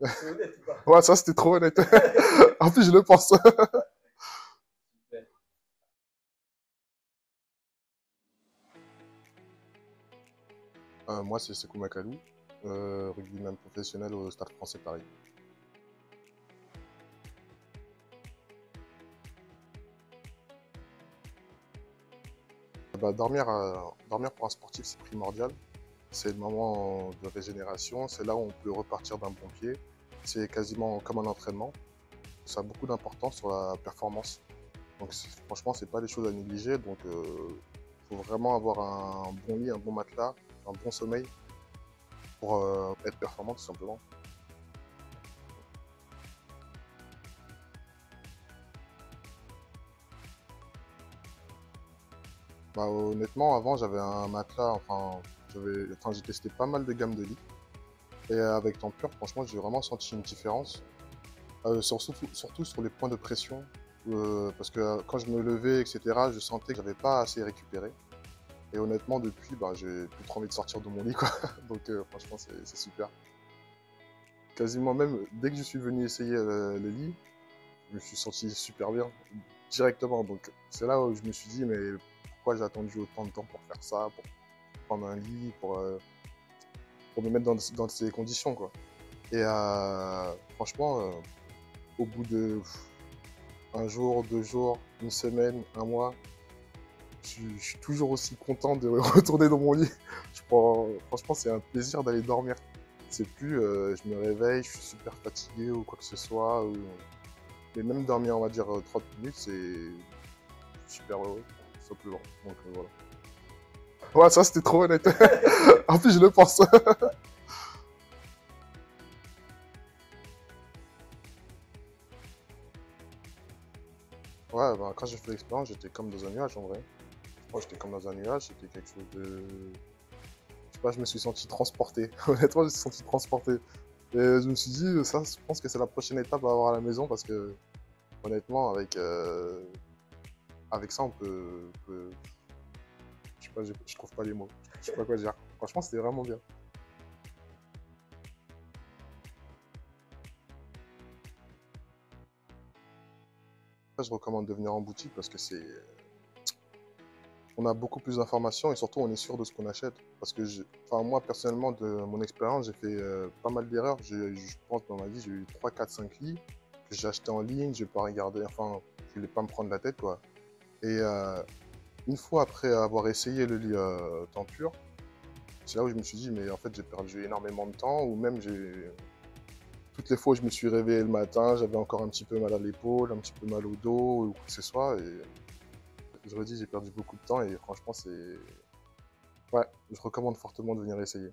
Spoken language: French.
C'est honnête ou pas? Ouais, ça c'était trop honnête. En plus, je le pense. Super. Moi, c'est Sekou Makalou, rugbyman professionnel au Stade Français Paris. Bah, dormir pour un sportif, c'est primordial. C'est le moment de régénération, c'est là où on peut repartir d'un bon pied. C'est quasiment comme un entraînement. Ça a beaucoup d'importance sur la performance. Donc franchement, c'est pas des choses à négliger. Donc faut vraiment avoir un bon lit, un bon matelas, un bon sommeil pour être performant tout simplement. Bah, honnêtement, avant j'avais un matelas, j'ai testé pas mal de gammes de lits. Et avec Tempur, franchement, j'ai vraiment senti une différence. Surtout sur les points de pression. Parce que quand je me levais, etc., je sentais que j'avais pas assez récupéré. Et honnêtement, depuis, bah, j'ai plus trop envie de sortir de mon lit, quoi. Donc franchement, c'est super. Quasiment même, dès que je suis venu essayer le lit, je me suis senti super bien, directement. Donc c'est là où je me suis dit, mais pourquoi j'ai attendu autant de temps pour faire ça, pour prendre un lit, pour me mettre dans ces conditions, quoi. Et franchement, au bout de un jour, 2 jours, une semaine, un mois, je suis toujours aussi content de retourner dans mon lit. Franchement, c'est un plaisir d'aller dormir. C'est plus, je me réveille, je suis super fatigué ou quoi que ce soit. Mais même dormir, on va dire, 30 minutes, c'est super heureux, tout simplement. Donc voilà. Ouais, ça c'était trop honnête. En plus, je le pense. Ouais, bah, quand j'ai fait l'expérience, j'étais comme dans un nuage en vrai. Moi, j'étais comme dans un nuage, c'était quelque chose de. Je sais pas, je me suis senti transporté. Honnêtement, je me suis senti transporté. Et je me suis dit, ça, je pense que c'est la prochaine étape à avoir à la maison parce que, honnêtement, avec ça, je sais pas, je trouve pas les mots. Je sais pas quoi dire. Franchement, c'était vraiment bien. Je recommande de venir en boutique parce que on a beaucoup plus d'informations et surtout on est sûr de ce qu'on achète. Parce que moi personnellement de mon expérience, j'ai fait pas mal d'erreurs. Je pense dans ma vie, j'ai eu 3, 4, 5 lits que j'ai acheté en ligne, je vais pas regarder, enfin, je voulais pas me prendre la tête quoi. Et une fois après avoir essayé le lit Tempur, c'est là où je me suis dit mais en fait j'ai perdu énormément de temps ou même j'ai toutes les fois où je me suis réveillé le matin, j'avais encore un petit peu mal à l'épaule, un petit peu mal au dos ou quoi que ce soit et je redis, j'ai perdu beaucoup de temps et franchement, c'est. Ouais, je recommande fortement de venir essayer.